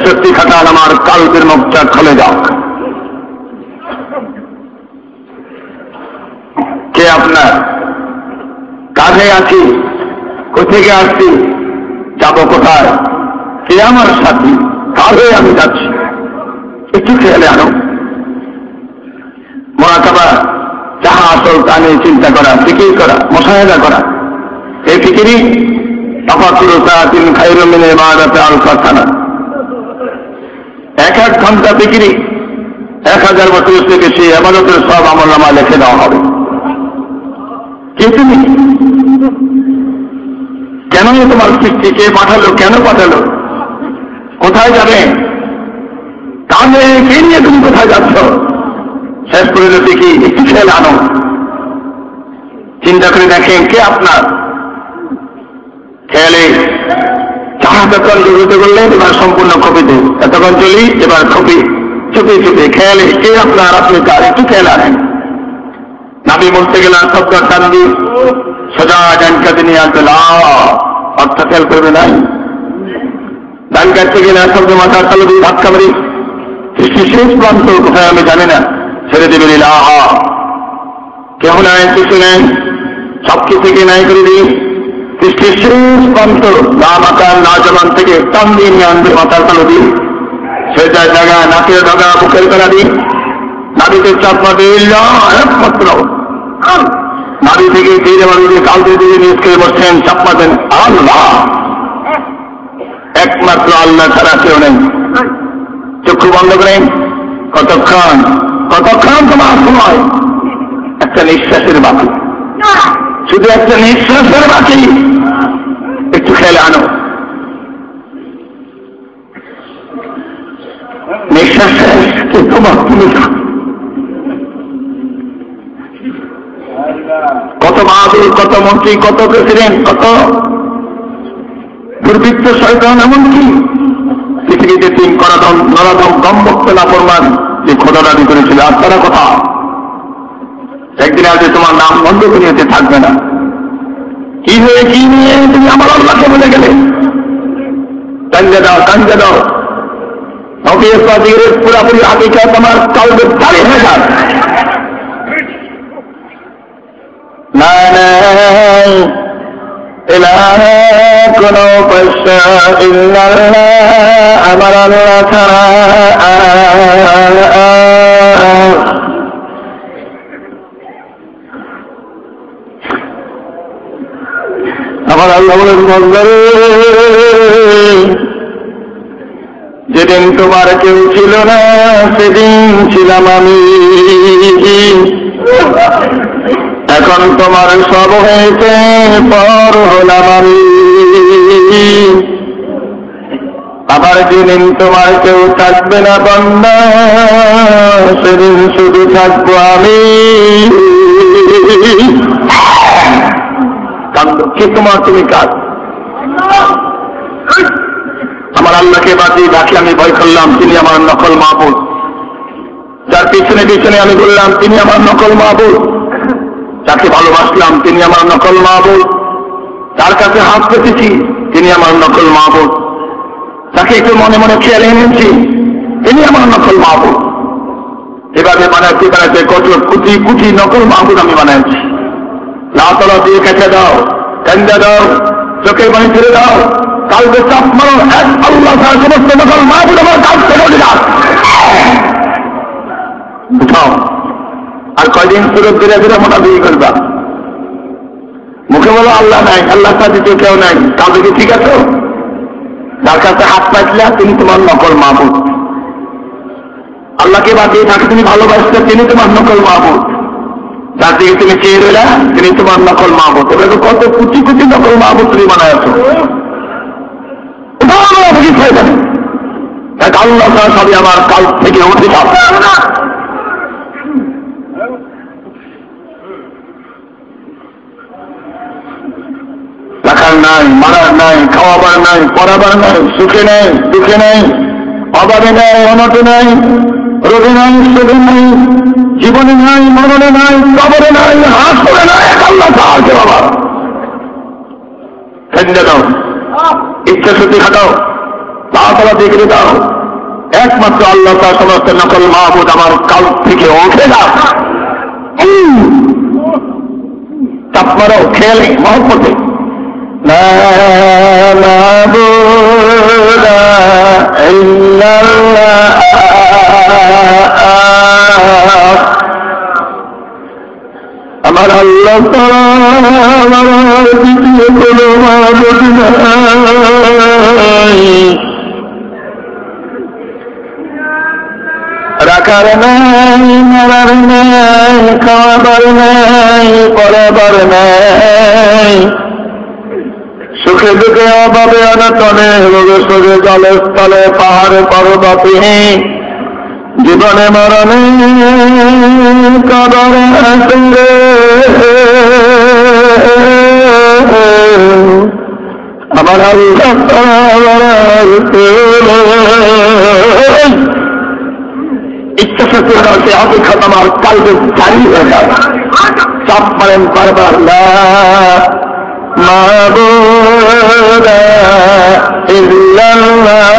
শক্তি খাটান, আমার কাল্পের মুখটা খুলে যাক। কে আপনার? কাজে আছি, কোথেকে আসছি, যাব কোথায়, কে আমার সাথী, কাজে আমি যাচ্ছি, একটু খেয়ালে আনো। মুরাকাবা, যাহা আসল তা নিয়ে চিন্তা করা, ফিকির করা, মুশাহাদা করা। এই ফিকিরই তাফাক্কুরু সাআতিন খায়রুম মিন ইবাদাতি আলফি সানা। এক ঘন্টা ফিকিরি 1000 বছরের চেয়ে বেশি ইবাদতের সব আমলনামা লিখে দেওয়া হবে। কে তুমি? কেন তোমার সৃষ্টি? কে পাঠালো? কেন পাঠালো? কোথায় যাবে? তাহলে কে নিয়ে তুমি কোথায় যাচ্ছ? শেষ করে দেখি, একটু খেয়াল আনো, চিন্তা করে দেখেন কে আপনার। খেয়ালে এতক্ষণ জড়িত করলেন, এবার সম্পূর্ণ কপিতে, এতক্ষণ চলি, এবার কপি, চুপে চুপে খেয়ালে কে আপনার, আপনি কার, একটু খেয়াল আনেন। নাবি বলতে গেলাম শব্দ কান্দি সোজা ডান কাতে নিয়ে আসবে, অর্থ খেয়াল করবে নাই। ডান কাটতে গেলে শব্দ মাথার তালু দিয়ে ধাক্কা মারি, সৃষ্টির শেষ প্রান্ত কোথায় আমি জানি না, ছেড়ে দেবেন ইলাহা, কেউ নাই কিছু নেই, সবকিছুকে নাই করে দিই। সৃষ্টির শেষ প্রান্ত না মাকার না জমান থেকে টান দিয়ে নিয়ে আনবে মাথার কালো দিন, সেটার জায়গায় নাকের ডগা বুকের করা দিন, নাবিকে চাপা দিয়ে একমাত্র নাবি থেকে ধীরে বাড়ি কালকে দিকে নিজ করে বসছেন, চাপা দেন আল্লাহ, একমাত্র আল্লাহ ছাড়া কেউ নেই। চক্ষু বন্ধ করেন, কতক্ষণ কতক্ষণ তোমার সময়, একটা নিঃশ্বাসের বাকি, শুধু একটা নিঃশ্বাসের বাকি, একটু খেলে আনো। নিঃশ্বাস তোমার তুমি কত বাহাদুর, কত মন্ত্রী, কত প্রেসিডেন্ট, কত দুর্বৃত্ত শয়তান, এমনকি পৃথিবীতে তিন করাদম নরাদম গম্ভক্ত লাফরমান যে খোদা দাবি করেছিল, আর তারা কথা একদিন আগে তোমার নাম বন্ধ দুনিয়াতে থাকবে না। কি হয়ে কি নিয়ে তুমি আমার আল্লাহকে বলে গেলে, কাঞ্জা দাও কাঞ্জা দাও, পুরাপুরি আকিকা তোমার কালবে দাঁড়িয়ে হয়ে যাক। না নাই ইলাহা কোনো পয়সা ইল্লাল্লাহ, আমার আল্লাহ ছাড়া আমার আল্লাহ বলেন, যেদিন তোমার কেউ ছিল না সেদিন ছিলাম আমি, এখন তোমার সব হয়েছে পর হলাম আমি, আবার যেদিন তোমার কেউ থাকবে না বান্দা সেদিন শুধু থাকবো আমি। কে তোমার, তুমি কাজ? আমার আল্লাহকে বাঁচিয়ে ডাকি আমি ভয় করলাম, তিনি আমার নকল মাহবুব। যার পিছনে পিছনে আমি বললাম তিনি আমার নকল মাহবুব। যাকে ভালোবাসলাম তিনি আমার নকল মাহবুব। তার কাছে হাত পেতেছি তিনি আমার নকল মাহবুব। তাকে একটু মনে মনে খেয়াল এনেছি তিনি আমার নকল মাহবুব। এভাবে বানাতে বানাতে কত কোটি কোটি নকল মাহবুব আমি বানাইছি। লাতলা দিয়ে কেটে দাও, কান্দা দাও, চোখের পানি ছেড়ে দাও, কালকে চাপ মারো, এক আল্লাহ তার সমস্ত নকল মাহবুব আমার কাছ থেকে উঠে যাও। উঠাও, আর কয়দিন সুরত ধীরে ধীরে মোটা দিয়ে করবা। মুখে বলো আল্লাহ নাই, আল্লাহ সাথে কেউ নাই, কাল থেকে ঠিক আছে। যার কাছে হাত পাইছিলা তিনি তোমার নকল মাহবুব। আল্লাহকে বাঁচিয়ে থাকে তুমি ভালোবাসতে, তিনি তোমার নকল মাহবুব। যার দিকে তুমি চেয়ে রইলা তিনি তোমার নকল মাহবুব। এবার কত কোটি কোটি নকল মাহবুব তুমি বানায় আছো। এক আল্লাহ তাআলা সবই আমার কাল থেকে উঠে যাবে। রাখার নাই, মারার নাই, খাওয়াবার নাই, পড়াবার নাই, সুখে নাই, দুঃখে নাই, অভাবে নাই, অনটে নাই, রোগে নাই, সুখে নাই, জীবনে নাই, মরণে নাই, কবরে নাই, হাসরে নাই, এক আল্লাহ তাআলা বাবা। খেন্দে দাও, ইচ্ছা শক্তি খাটাও, তাড়াতাড়া দেখে দাও, একমাত্র আল্লাহ তাআলা সমস্ত নকল মাহবুব আমার কাল থেকে উঠে যাও। তাপ মারো, খেয়ালে মহব্বতে লা মাবুদা ইল্লাল্লাহ, আমার আল্লাহ তাআলা আমার দ্বিতীয় কোনো মাবুদ নাই। রাখার নাই, মারার নাই, খাওয়াবার নাই, পড়াবার নাই, সুখে দুঃখে অভাবে অনটনে রোগে সোগে জলে স্থলে পাহাড়ে পর্বতে জীবনে মরণে কবরে আসলে আমার আল্লাহ ইচ্ছা শক্তি হচ্ছে অপেক্ষা আমার কালকে জারি হয়ে যাবে। চাপ মারেন বারবার না মাবুদা ইল্লাল্লাহ।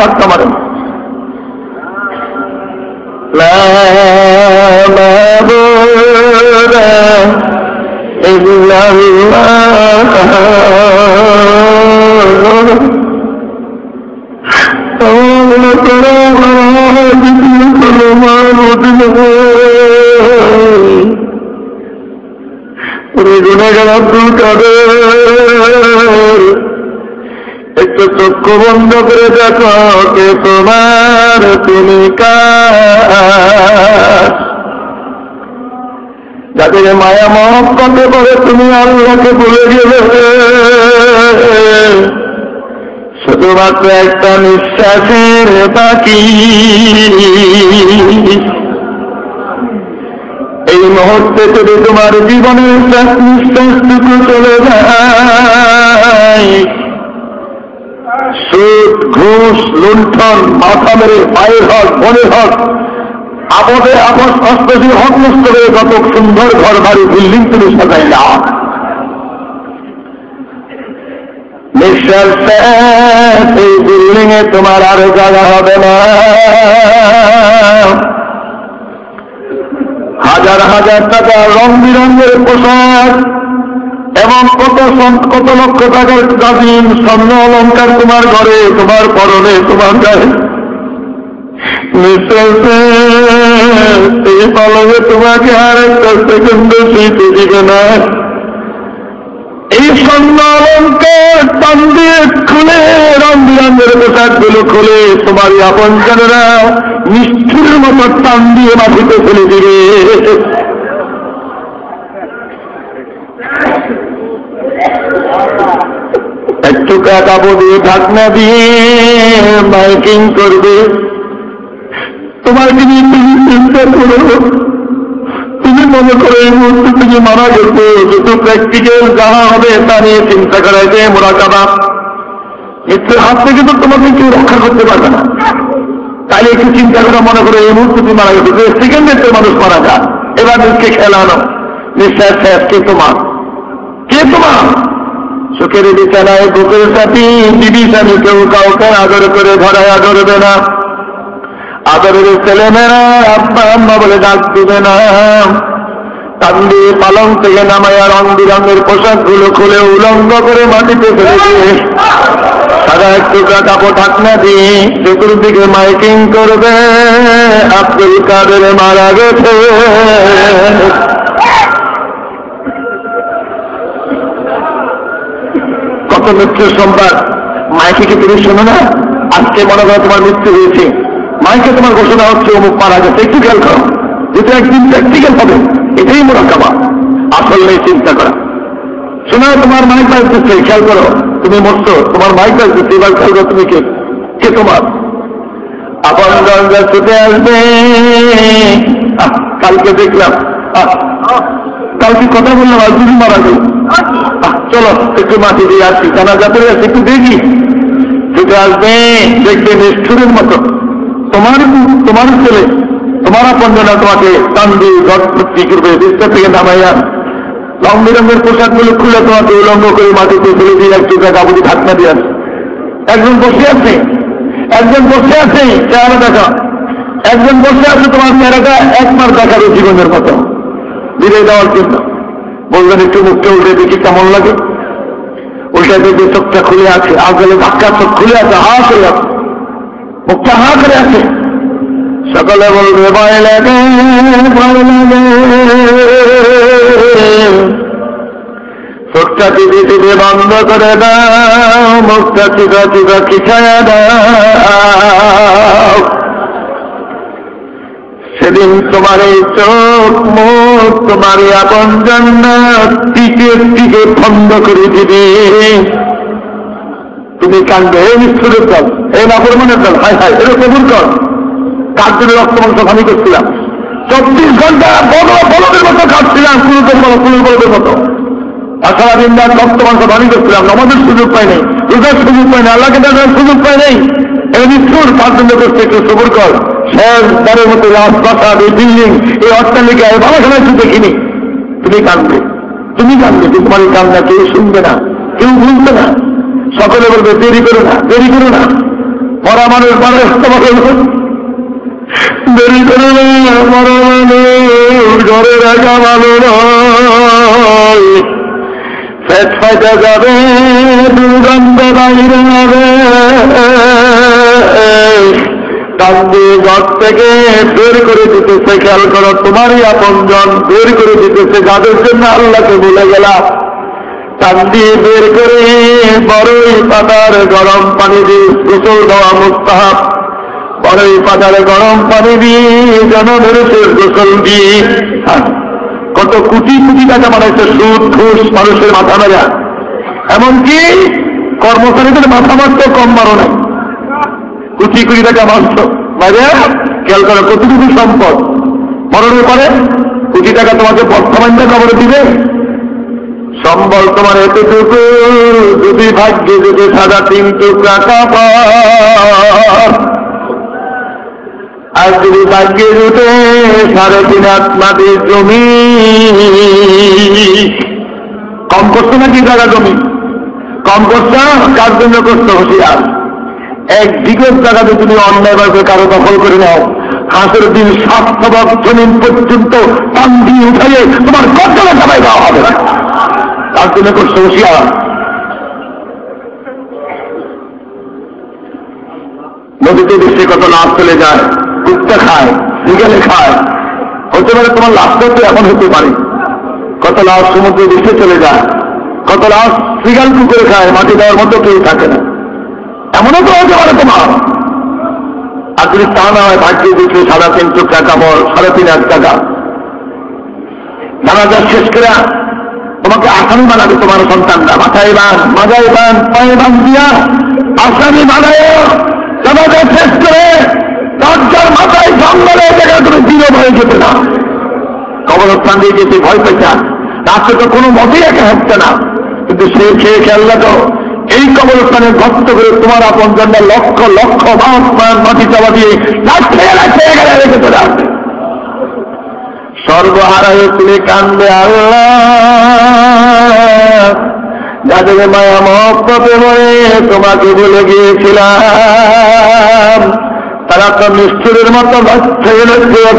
ধাক্কা মারেন। লা মাবুদা ইল্লাল্লাহ গুনাহগার আব্দুল কাদের, একটু চক্ষু বন্ধ করে দেখো কে তোমার তুমি কার। যাদের মায়া মহব্বতে করে তুমি আল্লাহকে ভুলে গেলে, শুধুমাত্র একটা নিঃশ্বাসের বাকি। এই মুহূর্তে যদি তোমার জীবনের শেষ নিঃশ্বাসটুকু চলে যায়, সুদ ঘুষ লুণ্ঠন মাথা মেরে মায়ের হক বোনের হক আপদে আপদ অস্ত্রী হক নষ্ট করে কত সুন্দর ঘর বাড়ি বিল্ডিং তুমি সাজাই না, নিঃশ্বাস এই বিল্ডিং এ তোমার আরো জায়গা হবে না। হাজার হাজার টাকা রং বিরঙের পোশাক এবং কত লক্ষ টাকার গাজিম স্বর্ণ অলঙ্কার তোমার ঘরে, তোমার পরনে, তোমার গায়ে, নিঃশ্বাসে এই পালকে তোমাকে আর একটা সেকেন্ড শুইতে দিবে না। এই স্বর্ণ অলঙ্কার টান দিয়ে খুলে রং বিরঙের পোশাক গুলো খুলে তোমার আপনজনেরা নিষ্ঠুরের মতো টান দিয়ে মাটিতে ফেলে দিবে। একটু কাপড় দিয়ে ঢাকনা দিয়ে মাইকিং করবে, তোমাকে নিয়ে তুমি চিন্তা করো। তুমি মনে করো এই মুহূর্তে তুমি মারা গেছো, যেহেতু প্র্যাকটিক্যাল যাওয়া হবে তা নিয়ে চিন্তা করাইতে মোরাকাবা। মৃত্যুর হাত থেকে তো তোমাকে কেউ রক্ষা করতে পারবে না, তাই একটু চিন্তা করে মনে করো এই মুহূর্তে তুমি মারা গেছো, সেকেন্ডের তো মানুষ মারা যায়। এবার নিজকে খেলানো, নিঃশ্বাস শেষ, কে তোমার, কে তোমার? সুখের বিছানায় বুকের সাথী বিবি স্বামী কেউ কাউকে আদর করে ধরায় ধরবে না, আদরের ছেলেমেয়েরা আব্বা আম্মা বলে ডাক দিবে না। কান্দি পালং থেকে নামায়া রং বিরঙের পোশাক গুলো খুলে উলঙ্গ করে মাটিতে ফেলে দিয়ে সারা এক টুকরা কাপড় ঢাকনা দিয়ে চতুর্দিকে মাইকিং করবে, আব্দুল কাদের মারা গেছে। কত মৃত্যুর সংবাদ মাইকে কি তুমি শোনো না? আজকে মনে করো তোমার মৃত্যু হয়েছে, মাইকে তোমার ঘোষণা হচ্ছে অমুক মারা গেছে, একটু খেয়াল করো, যেটা একদিন প্র্যাকটিক্যাল হবে। এটাই মোরাকাবা, আসল নেই চিন্তা করা। শোনা তোমার মাইক বাজতেছে, খেয়াল করো, তুমি মরছো, তোমার মাইক বাজতেছে, এবার খেয়াল করো তুমি কে, কে তোমার আপন গঙ্গা ছুটে আসবে। কালকে দেখলাম, কালকে কথা বললাম আর দুদিন মারা গেল, চলো একটু মাটি দিয়ে আসছি, জানাজা করে আসছি, একটু দেখি। ছুটে আসবে, দেখবে নিষ্ঠুরের মতো তোমার ছেলে, তোমার আপনজনা তোমাকে টান দিয়ে ঘট ভর্তি করবে, বিস্তার থেকে নামাইয়া রং বেরঙের পোশাক গুলো খুলে তোমাকে উলঙ্গ করে মাটিতে ফেলে দিয়ে একটু কাপড়ি ঢাকনা দিয়ে আসে। একজন বসে আছে, চেহারা দেখা, একজন বসে আছে তোমার চেহারাটা একবার দেখাবে জীবনের মতো বিদায় দেওয়ার জন্য। বলবেন একটু মুখটা উল্টে দেখি কেমন লাগে, উল্টে দেখবে চোখটা খুলে আছে, আজকালে ধাক্কা চোখ খুলে আছে, হা করে আছে, মুখটা হা করে আছে। সকলে বলবে ভয় লাগে, চোখটা চিপে চিপে বন্ধ করে দাও, মুখটা চিপা চিপা খিচায়া দাও। সেদিন তোমার এই চোখ মুখ তোমার আপনজন টিকে বন্ধ করে দিবে। তুমি কান্দবে, এই নিষ্ঠুরের দল, এই নাফরমানের দল, হায় হায়, এটা কবুল কর। কার জন্য রক্ত মাংস ভানি করছিলাম, 24 ঘন্টা বলদের মতো খাচ্ছিলাম, বলদের মতো, আর সারাদিন রাত রক্ত মাংস ভানি করছিলাম, আমাদের সুযোগ পাই নাই, রোজার সুযোগ পাই নাই, আল্লাহকে দেখার সুযোগ পাই নাই। এই নিষ্ঠুর তার জন্য করছে, একটু সবুর কর। শেষ বারের মতো রাজপ্রাসাদ, এই বিল্ডিং, এই অট্টালিকা, এই ভালোখানা একটু দেখিনি। তুমি কান্দবে, তোমার এই কান্না কেউ শুনবে না, কেউ বুঝবে না। সকলে বলবে দেরি করো না, মরা মানুষ দেরি করে মরা মানুষ ঘরে রাখা ভালো নয়, পেট ফাইটা যাবে, দুর্গন্ধ বাইরে হবে, কান্দি ঘর থেকে বের করে দিতেছে। খেয়াল করো, তোমারই আপনজন বের করে দিতেছে, যাদের জন্য আল্লাহকে ভুলে গেলা। কান্দি বের করে বড়ই পাতার গরম পানি দিয়ে গোসল দেওয়া মুস্তাহাব, বড়ই পাতার গরম পানি দিয়ে জনমেরুষের গোসল দিয়ে কত কোটি কোটি টাকা বানাইছে, সুদ ঘুষ মানুষের মাথা মেরা, এমনকি কর্মচারীদের মাথা মারতেও কম মারো নাই, কোটি কোটি টাকা মারছ বাইরে। খেয়াল করো কতটুকু সম্পদ, মরণের পরে কোটি টাকা তোমাকে বর্তমান খবরে দিবে। সম্বল তোমার এতটুকু, যদি ভাগ্যে যদি 3.5 টুকরা কাপড়, আর যদি ভাগ্যে জুটে 3.5 হাত মাটির জমি, কম করছো নাকি জায়গা জমি? কম করছো, কার জন্য করছো? হুঁশিয়ার। 1 বিঘত জায়গাতে তুমি অন্যায়ভাবে কারো দখল করে নাও, হাঁসের দিন 7 বছর পর্যন্ত পান্ডি উঠাইয়ে তোমার গর্জনে সবাই দেওয়া হবে না, তার জন্য করছো হুঁশিয়ার। নদীতে বেশি কত লাভ চলে যায়, কুত্তা খায়, বিকেলে খায়, হতে পারে তোমার লাভটা তো এখন হতে পারে। কত লাভ সমুদ্রে বেশি চলে যায়, কত লাভ সিগাল কুকুরে খায়, মাটি দেওয়ার মতো কেউ থাকে না, এমনও তো হতে পারে তোমার। আর যদি তা না হয়, ভাগ্যে দিচ্ছে 3.5 টুকরা কাপড়, 3.5 হাজার টাকা, জানাজা শেষ করে তোমাকে আসামি বানাবে তোমার সন্তানরা। মাথায় বান, মাজায় বান, পায়ে বান দিয়া আসামি বানায় জানাজা শেষ করে দরজার মাথায় জঙ্গলে জায়গায় তুমি দৃঢ় হয়ে যেতে না, কবরস্থান দিয়ে যেতে ভয় পেতাম, রাস্তা তো কোনো মতেই একা হচ্ছে না, কিন্তু সে খেয়ে খেয়াল রাখো, এই কবরস্থানে ভক্ত করে তোমার আপন জন্য লক্ষ লক্ষ মাটি চাপা দিয়ে রেখে চলে আসবে। সর্বহারায় তুমি কান্দে আল্লাহ, যাদের মায়া মহব্বতে মরে তোমাকে বলে গিয়েছিলাম, তারা তো নিষ্ঠুরের মতো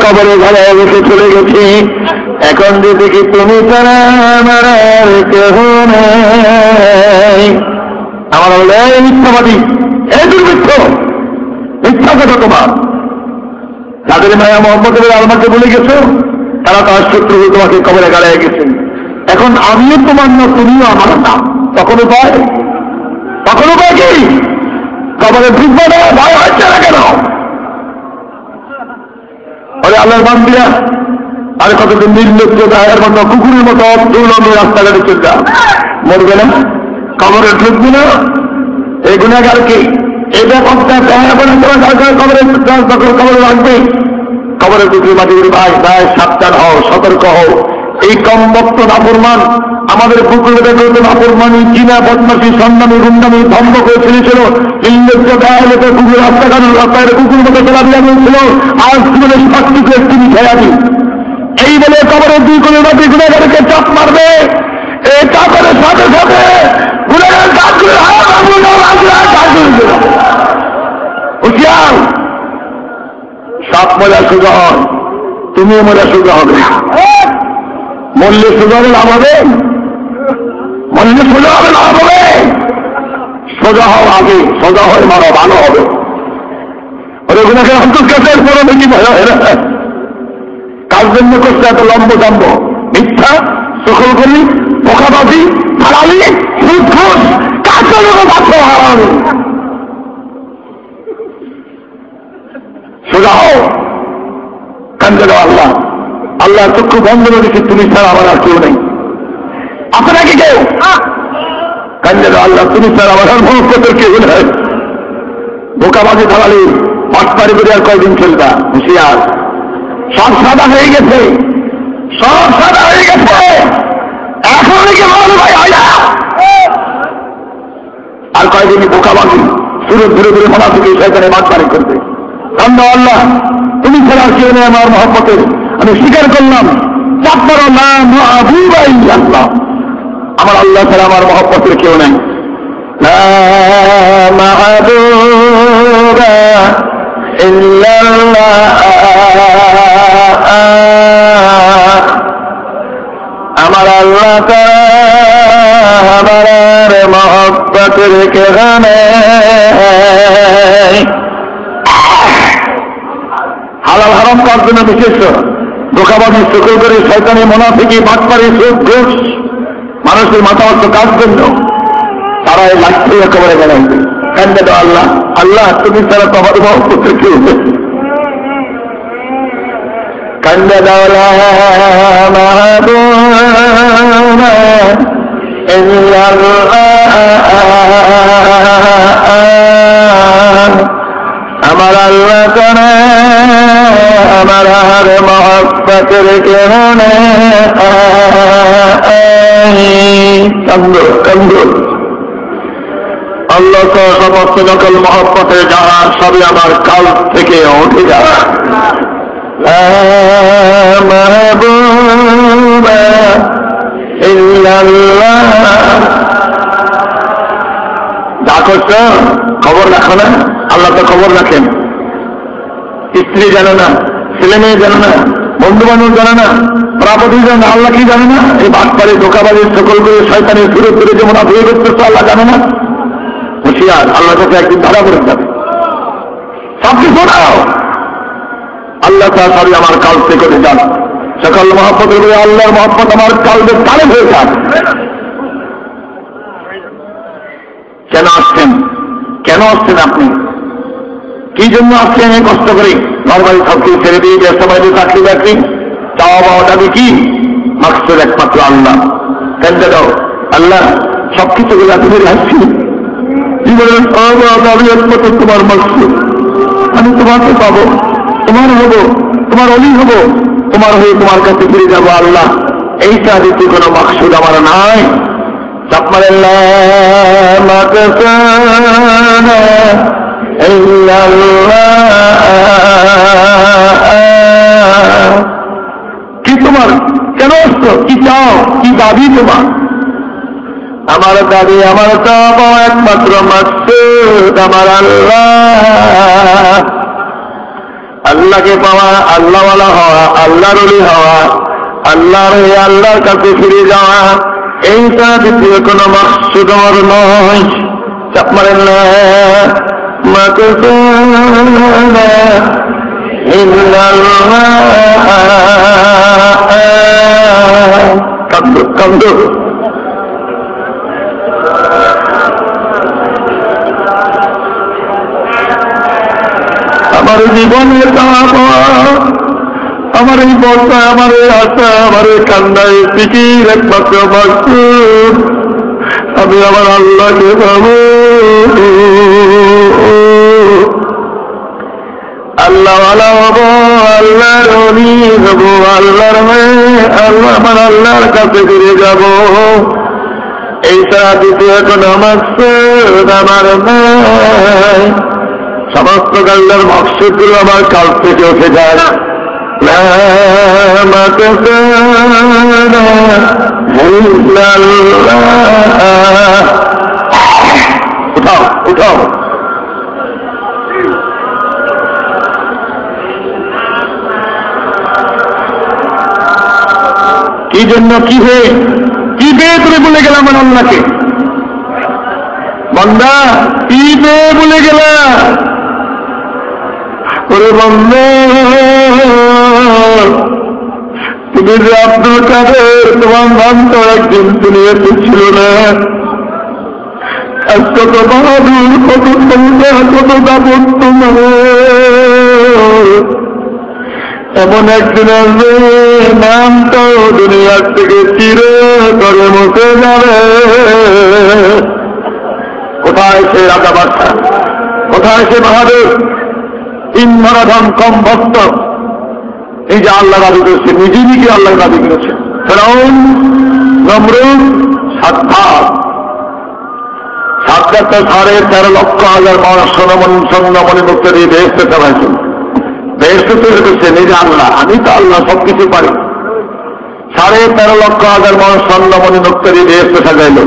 কবরে ঘরে রেখে চলে গেছি। এখন যে দেখি তুমি তারা আমার কেহ নেই, আমার বলে এই মিথ্যাবাদী, এই দুর্বৃত্ত, মিথ্যা কথা তোমার। যাদের মায়া মোহাম্মদ আল্লাহকে বলে গেছো, তারা তার শত্রু তোমাকে কবরে গাড়ায় গেছেন। এখন আমিও তোমার না, তুমিও আমার না, তখন উপায় কি? কবরে ঢুকবে না, ভয় হচ্ছে না কেন? ওরে আল্লাহর বান্দিরা, আর কতদিন নির্লজ্জ দায়ের মতো কুকুরের মতো দুর্লভে রাস্তাঘাটে চলতে মরবে না, কবরে ঢুকবে না। এই গুণাগার কি এই ব্যাপারটা কবরে রাখবে? কবরে ঢুকবে মাটি ভাই ভাই সাবধান হও, সতর্ক হও। এই কমবক্ত নাফরমান আমাদের কুকুরে দেখে নাফরমানি, চীনা বদমাসি, সন্ধানী, গুন্ডামি ধম্ম করে ছেড়েছিল। নির্লজ্জ দায়ের মতো কুকুর রাস্তাঘাট রাস্তায় কুকুর মতো চলাফেরা করেছিল, আজ জীবনের সবটুকু তিনি খেয়ালি। এই বলে কবরের 2 কোণে মাটি গুণাগারকে চাপ মারবে। এই চাপের সাথে সাথে গুণাগার কাজগুলো হুঁশিয়ার, সাপ মজা সোজা হয়, তুমিও মজা সোজা হবে। মরলে সোজা হবে লাভ হবে, মরলে সোজা হবে লাভ হবে। সোজা হও আগে, সোজা হয়ে মারো, ভালো হবে। ওরে গুণাগার অন্তর কাছের পরে বেশি ভয় হয় না, কার জন্য করছে এত লম্ব জম্ব, মিথ্যা, সকল করি, পোকাবাজি, দালালি, সুদ ঘুষ, কার জন্য বাচ্চা হারানো। সোজা হও, কান্দে দাও আল্লাহ। আল্লাহ চক্ষু বন্ধ রেখেছে, তুমি ছাড়া আমার আর কেউ নেই। আপনাকে কেউ কান্দে দাও আল্লাহ, তুমি ছাড়া আমার আর মহব্বতের কেউ নেই। বোকাবাজি, দালালি, পাটপাড়ি করে আর কয়দিন চলবা? হুঁশিয়ার, সব সাদা হয়ে গেছে, সব সাদা হয়ে গেছে। এখন কি বলো ভাই হয় না? আর কয়েকদিন বোকাবাজি শুরু ধীরে ধীরে মনা থেকে সেখানে বাটপাড়ি করবে। কান্দো আল্লাহ, তুমি ছাড়া কেউ নেই আমার মহব্বতের। আমি স্বীকার করলাম আপনার নাম আল্লাহ, আমার আল্লাহ ছাড়া আমার মহব্বতের কেউ নেই। ইল্লাল্লাহ। আমার আল্লাহ তাআলা আমার মহব্বত রেখে গানে হালাল হারাম কাজ জন্য বিশেষ ধোঁকাবাজি সকল করে শয়তানি মুনাফিকি বাটপারি সুদ ঘুষ মানুষের মাথা অর্থ কাজ জন্য তারা এই লাঠি একেবারে গেলেন কান্দে দাও আল্লাহ, আল্লাহ তুমি ছাড়া তো আমার মহব্বত কেউ নেই। কান্দে দাও আমার আল্লাহ করে আমার আর মহব্বতের কেরণে কান্দ কান্দ। আল্লাহ তো সমস্ত নকল মহব্বতে যারা সবই আমার কাল থেকে উঠে যাওয়া মাহবুবা ইল্লাল্লাহ। যা করছো খবর রাখো না, আল্লাহ তো খবর রাখেন। স্ত্রী জানে না, ছেলে মেয়ে জানে না, বন্ধু বান্ধব জানে না, প্রাপতি জানে না, আল্লাহ কি জানে না? এই বাটপাড়ি ধোঁকাবাজির সকল করে শয়তানের সুরে সুরে যেমন আপনি করতেছে আল্লাহ জানে না? হুঁশিয়ার, আল্লাহর কাছে একদিন ধরা পড়ে যাবে। সব কিছু নাও আল্লাহ তাআলা সবই আমার কাল থেকে যান। সকল মহব্বতের বলে আল্লাহর মহব্বত আমার কালবে তালে হয়ে যান। কেন আসছেন? কেন আসছেন আপনি? কি জন্য আসছেন? এই কষ্ট করে নরমালি সবকিছু ছেড়ে দিয়ে ব্যস্ত বাইরে চাকরি বাকরি চাওয়া পাওয়া যাবে কি? মাকসুদ একমাত্র আল্লাহ। কেন্দ্রে দাও আল্লাহ সবকিছু গুলো তুমি আসছি জীবনের আমি একমাত্র তোমার মাকসুদ, আমি তোমাকে পাবো, তোমার হবো, তোমার অলি হবো, তোমার হয়ে তোমার কাছে ফিরে যাবো আল্লাহ। এইটা দ্বিতীয় কোনো মাকসুদ আমার নাই। কি তোমার কেন আসছো? কি চাও? কি দাবি তোমার? আমার দাবি আমার চাওয়া একমাত্র মাকসুদ আমার আল্লাহ। আল্লাহকে পাওয়া, আল্লাহওয়ালা হওয়া, আল্লাহর ওলি হওয়া, আল্লাহর আল্লাহর কাছে ফিরে যাওয়া, এইটা দ্বিতীয় কোনো মাকসুদ আমার নয়। চাপ মারেন না। মাকসুদ ইল্লাল্লাহ। কান্দ কান্দ। আমার জীবনের আমার এই বর্ষা, আমার এই আশা, আমার এই কান্নায় পৃথিবীর একমাত্র মাকসুদ আমি আমার আল্লাহকে পাবো। আল্লাহওয়ালা হবো, আল্লাহর ওলি হবো, আল্লাহর হয়ে আল্লাহ আমার আল্লাহর কাছে ফিরে যাবো। এইটা দ্বিতীয় কোনো মাকসুদ আমার নাই। সমস্ত কাল্লার মকসুদ গুলো আমার কাল থেকে উঠে যায়। উঠাও উঠাও। কি জন্য কি হয়ে কি পেয়ে তুমি বলে গেলাম আমার আল্লাহকে? বান্দা কি পেয়ে বলে গেলা? ওরে বন্ধু তুমি যে আব্দুল কাদের তোমার নাম তো একদিন দুনিয়াতে ছিল না। আজ কত বাহাদুর, কত ক্ষমতা, কত দাপট তোমার। এমন একদিন আসবে নামটাও দুনিয়ার থেকে চির করে মুছে যাবে। কোথায় সে রাজা বাদশা? কোথায় সে বাহাদুর? তিন মারাধন কম ভক্ত এই যে আল্লাহ দাবি করেছে, নিজেই নিজে আল্লাহ দাবি করেছে। ফেরাউন, নমরুদ, সাদ্দাত। সাদ্দাত তো 13,500,000 মানুষ স্বর্ণমণি মুক্ত দিয়ে বেহেশতে চালাইছেন। বেহেশতে তৈরি করছে নিজে আল্লাহ। আমি তো আল্লাহ সবকিছু পারি। 13,500,000 মানুষ স্বর্ণমণি মুক্ত দিয়ে বেহেশতে সাজাইল।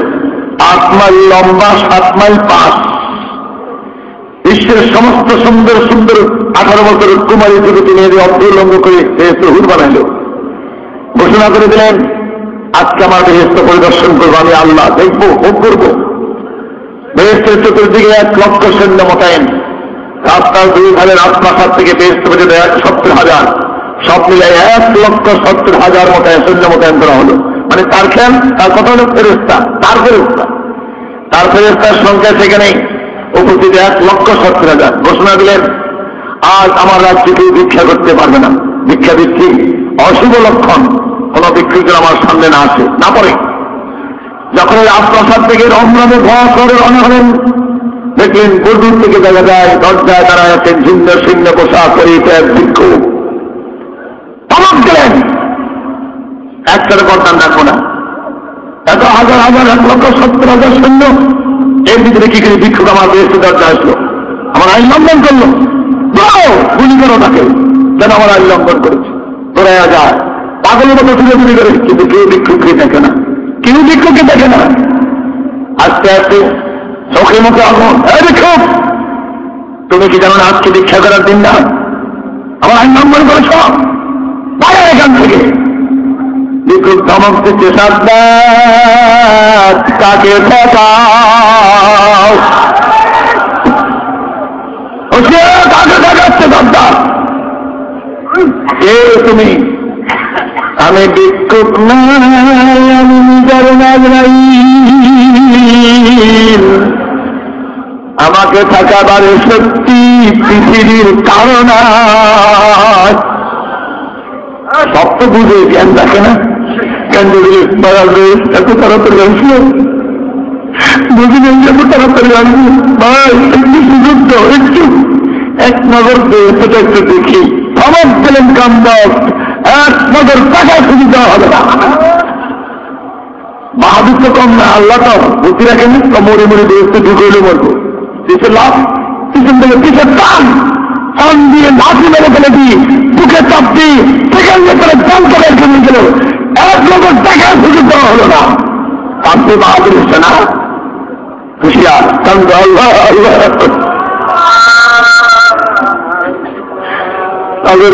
8 মাইল লম্বা, 7 মাইল পাশ, বিশ্বের সমস্ত সুন্দর সুন্দর 18 বছরের কুমারী যুবতী মেয়েদের অর্ধলঙ্গ করে বেহেশত হুর বানাইল, ঘোষণা করে দিলেন আজকে আমার বেহেশত পরিদর্শন করবো, আমি আল্লাহ দেখবো, ভোগ করবো। বেহেশতের চতুর্দিকে 1 লক্ষ সৈন্য মোতায়েন, রাস্তার 2 ধারে রাজপ্রাসাদ থেকে বেহেশত পর্যন্ত 70,000, সব মিলে 1,70,000 মোতায়েন সৈন্য মোতায়েন করা হলো। মানে তার খেয়াল, তার কথা হলো ফেরেশতা, তার ফেরেশতা, তার ফেরেশতার সংখ্যা সেখানে উপস্থিত 1,70,000। ঘোষণা দিলেন আজ আমার রাজ্যে কেউ ভিক্ষা করতে পারবে না, ভিক্ষা দিচ্ছি, অশুভ লক্ষণ, কোন ভিক্ষুক আমার সামনে না আসে না পড়ে। যখন রাজপ্রাসাদ থেকে রমরমে ধোয়া করে রওনা হলেন, দেখলেন দূর থেকে দেখা যায় দরজায় দাঁড়ায় আছেন ছিন্ন ছিন্ন পোশাক পরিহিত এক ভিক্ষুক। ধমক দিলেন একটার পর্দান রাখবো না, এত হাজার হাজার 1,70,000 সৈন্য, এর ভিতরে কি করে ভিক্ষুক আমার বেহেশতের দরজা আসলো, আমার আইন লঙ্ঘন করলো, গুলি করো তাকে, যেন আমার আইন লঙ্ঘন করেছে, তোরা যায় পাগলের মতো তুলে তুলি করে, কিন্তু কেউ ভিক্ষুককে দেখে না, কেউ ভিক্ষুককে দেখে না। আস্তে আস্তে চোখে মুখে আগুন, ভিক্ষুক তুমি কি জানো না আজকে ভিক্ষা করার দিন না, আমার আইন লঙ্ঘন করেছ, বাইরে এখান থেকে। ভিক্ষুক ধমক দিচ্ছে সাবধান, কাকে ঠেকাও, কাকে ঠেকাচ্ছে সাবধান, কে তুমি? আমি ভিক্ষুক নাই, আমি নিজের নাজরাইল, আমাকে থাকাবারে সত্যি পৃথিবীর কারণ সব তো বুঝে, জ্ঞান রাখে না, জ্ঞান যদি এত তাড়াতাড়ি আসলো, বুঝলেন যে এত তাড়াতাড়ি আসবো, ভাই একটু সুযোগ দাও, একটু এক নজর সেটা একটু দেখি। ধমক দিলেন কামবাস, এক নজর টাকা সুযোগ দেওয়া হবে না। বাহাদুর তো কম না, আল্লাহ তো বুদ্ধি রাখেন, মরে মরে বেরোতে ঢুকলে মরবো, পিছনে লাভ, পিছন থেকে পিছের টান, টান দিয়ে লাঠি মেরে ফেলে দিই, বুকে চাপ দিই, সেখান করে দান করে চলে গেল, 1 লক্ষ টাকা সুযোগ দেওয়া হলো না। আপনি বাহাদুর হচ্ছে না, হুশিয়ার, কান্দ আল্লাহ আল্লাহ, তাদের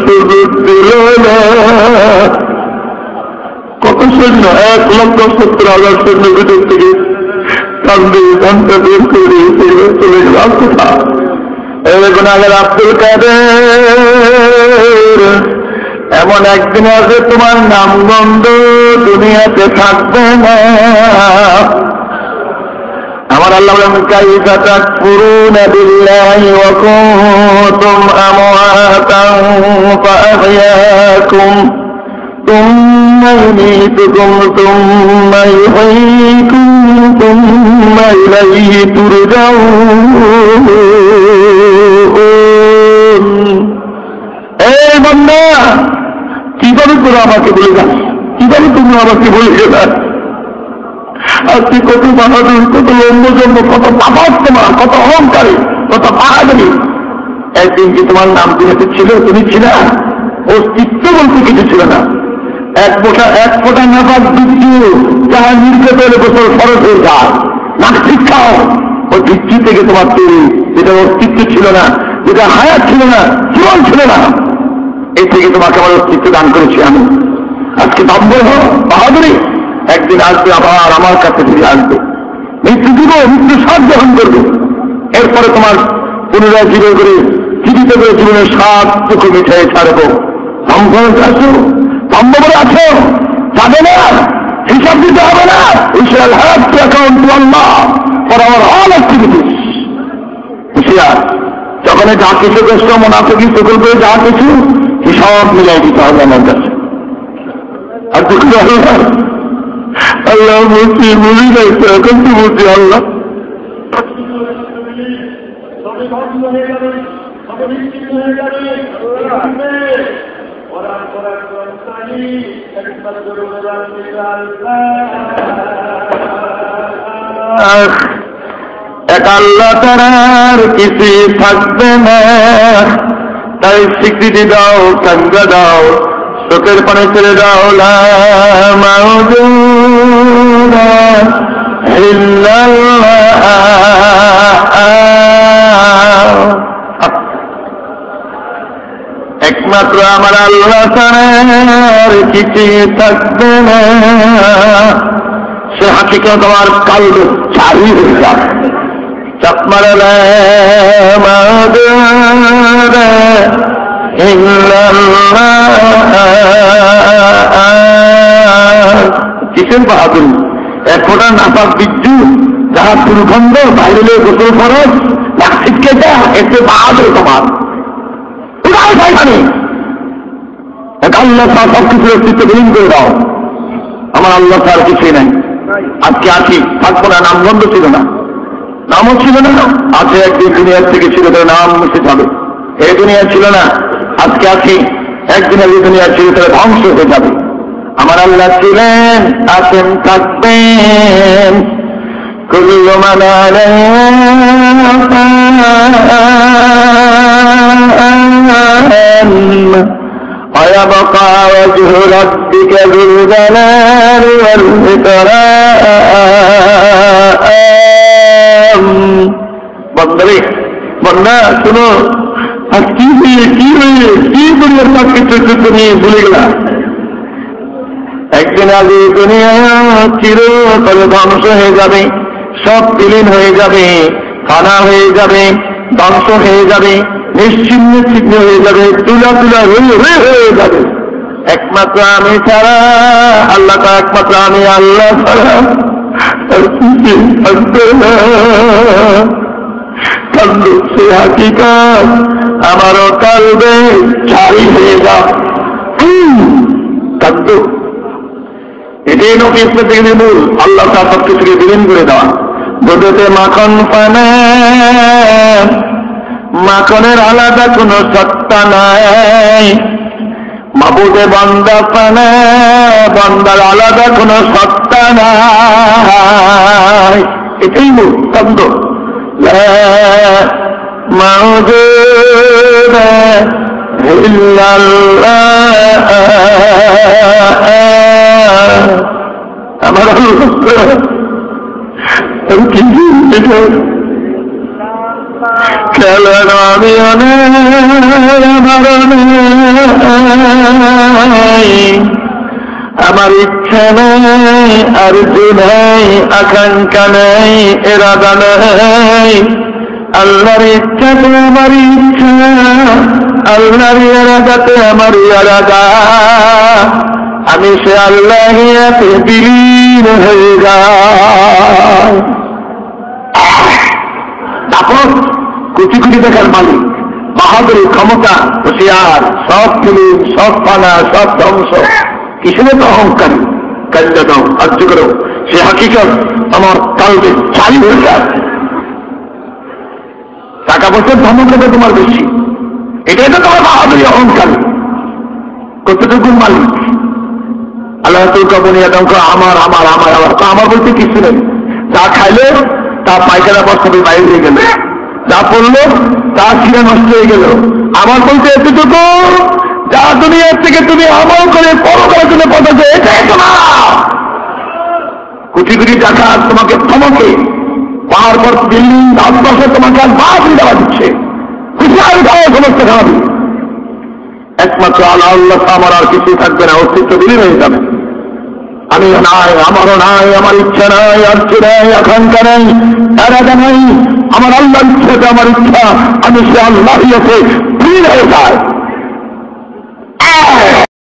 সুযোগ দিল না। কত সৈন্য, 1,70,000 সৈন্য ভিতর থেকে কান্দে ঘন্টা বের করে চলে গেলাম কোথা। এরকম আগের আব্দুল কাদের, এমন একদিন আছে তোমার নামগন্ধ দুনিয়াতে থাকবে না। আমার আল্লাহ বলেন কাইফা তাকফুরুনা বিল্লাহি ওয়া কুনতুম আমওয়াতান ফাআহইয়াকুম তুম্মা ইউমীতুকুম তুম্মা ইউহয়ীকুম তুম্মা ইলাইহি তুরজাউন। এই বান্দা, কিভাবে তোরা আমাকে বলে যাস, কিভাবে তুমি আমাকে বলে যাস, আজকে কত বাহাদুর, কত লম্বজম্ব, কত পাপাত তোমার, কত অহংকারী, কত বাহাদুরি। একদিন কি তোমার নাম দুনিয়াতে ছিল, তুমি ছিল, অস্তিত্ব বলতে কিছু ছিল না। এক ফোঁটা নাফাক বিচ্ছু যাহা নির্যাতনের বছর ফরজ হয়ে যায়, নাক শিক্ষাও ওই বিচ্ছু থেকে তোমার তৈরি, যেটা অস্তিত্ব ছিল না, যেটা হায়াত ছিল না, জীবন ছিল না, এই থেকে তোমাকে আমার অস্তিত্ব দান করেছি আমি। আজকে দম্ভ বাহাদুরি, একদিন আসবে আবার আমার কাছে ফিরে আসবে, মৃত্যু দিব, মৃত্যু স্বাদ গ্রহণ করবে, এরপরে তোমার পুনরায় জীবন করে জীবিত করে জীবনের স্বাদ টুকু মিঠাই ছাড়বো। দম্ভ আছো, দম্ভ করে আছো, যাবে না, হিসাব দিতে হবে না। ঈশ্বর have to account two Allah for our all activities. হুশিয়ার, যখন যা কিছু কষ্ট মুনাফিকি সকল করে যা কিছু হিসাব মিলাই দিতে হবে আমার কাছে। আর দুঃখ আল্লাহ বলছি, বুঝি নাই তো, এখন তো বলছি আল্লাহ এক আল্লাহ তার কিছু থাকবে না, তাই স্বীকৃতি দাও, কাঙ্গা দাও, চোখের পানে ছেড়ে দাও, লা মাউজুদা একমাত্র আমার আল্লাহ ছাড়ার কিছু থাকবে না। সে হাকিকত আমার কাল্য চালু হয়ে যাবে। চাপ মারলে কিসের বাহাদুর? এক ফোঁটা নাপাক বিদ্যুৎ যাহা পুরুখণ্ড বাইরে গোসল খরচ নাকশিটকে যা এতে বাহাদুর তোমার কোথায় পাইখানে। আল্লাহ তার সবকিছু অস্তিত্ব বিলীন করে দাও। আমার আল্লাহ তার কিছুই নাই। আজকে আছি, থাকবো না, নামগন্ধ ছিল না, নামও ছিল না, আছে একদিন দুনিয়ার থেকে ছিল, তার নাম মুছে যাবে। এই দুনিয়া ছিল না, আজকে আছি, একদিন এই দুনিয়ার ছিল, তারা ধ্বংস হয়ে যাবে। আমার আল্লাহ ছিলেন, আছেন, থাকবেন। কুল্লু মান ويبقى وجه ربك ذو الجلال والإكرام। বন্দরে বন্দা শুনো, আজ কি হয়ে কি দুনিয়ার সব কিছু তুমি ভুলে গেলা। একদিন আগে দুনিয়া চিরতরে ধ্বংস হয়ে যাবে, সব বিলীন হয়ে যাবে, ফানা হয়ে যাবে, ধ্বংস হয়ে যাবে, নিশ্চিহ্ন ছিন্ন হয়ে যাবে, তুলা তুলা হয়ে যাবে। একমাত্র আমি ছাড়া, আল্লাহ তা একমাত্র আমি আল্লাহ ছাড়া কান্দ সে হাকিকত আমারও কালবে ছাড়ি হয়ে যাও। কান্দ এটাই নকিস থেকে মূল, আল্লাহ তার সব কিছুকে বিলীন করে দেওয়া। দুধেতে মাখন পানে, মাখনের আলাদা কোন সত্তা নাই। মাবুদে বান্দা পানে, বান্দার আলাদা কোন সত্তা নাই। এটাই মূল শব্দ। মাউজুদ ইল্লাল্লাহ, আমার খেলার আমি আমার ইচ্ছা নাই, আরজু নাই, আকাঙ্ক্ষা নাই, এরাদা নাই। আল্লাহর ইচ্ছাতে আমার ইচ্ছা, আল্লাহর ইরাদাতে আমার ইরাদা। আমি সে আল্লাহিয়াতে বিলীন হয়ে যাই। তারপর কোটি কোটি টাকার মালিক, বাহাদুরি, ক্ষমতা, হুঁশিয়ার, সব বিলীন, সব পানা, সব ধ্বংস। কিসের তো অহংকারী? কাজটা দাও, কার্য করো, সে হাকিকত আমার কালবে চালু হয়ে যায়। টাকা পয়সার ধর্মটা তোমার বেশি, এটাই তো তোমার বাহাদুরি, অহংকারী। কতটুকু মালিক? আল্লাহ তুই কবনিয়া আমার আমার আমার আমার তো আমার বলতে কিছু নেই। যা খাইলে তা পায়খানা বস্তাতে বাইরে হয়ে গেল, যা পড়লো তা ছিঁড়ে নষ্ট হয়ে গেল। আমার বলতে এতটুকু, যা দুনিয়ার থেকে তুমি আমল করে পরকালের জন্য পৌঁছে, এটাই তোমার। কোটি কোটি টাকা তোমাকে থমকে, পাহাড় পর বিল্ডিং, ভারতবর্ষে তোমাকে আর বাদ দেওয়া দিচ্ছে, খুশিয়ার খাওয়া সমস্ত খাওয়াবি। একমাত্র আল্লাহ আল্লাহ আমার আর কিছু থাকবে না, অস্তিত্ব বিলীন হয়ে যাবে। আমি নাই, আমারও নাই, আমার ইচ্ছা নাই, আর্থ নাই, আকাঙ্ক্ষা নাই, এরাদা নাই। আমার আল্লাহর ইচ্ছাতে আমার ইচ্ছা, আমি সে আল্লাহই আছে বিলীন হয়ে যায়।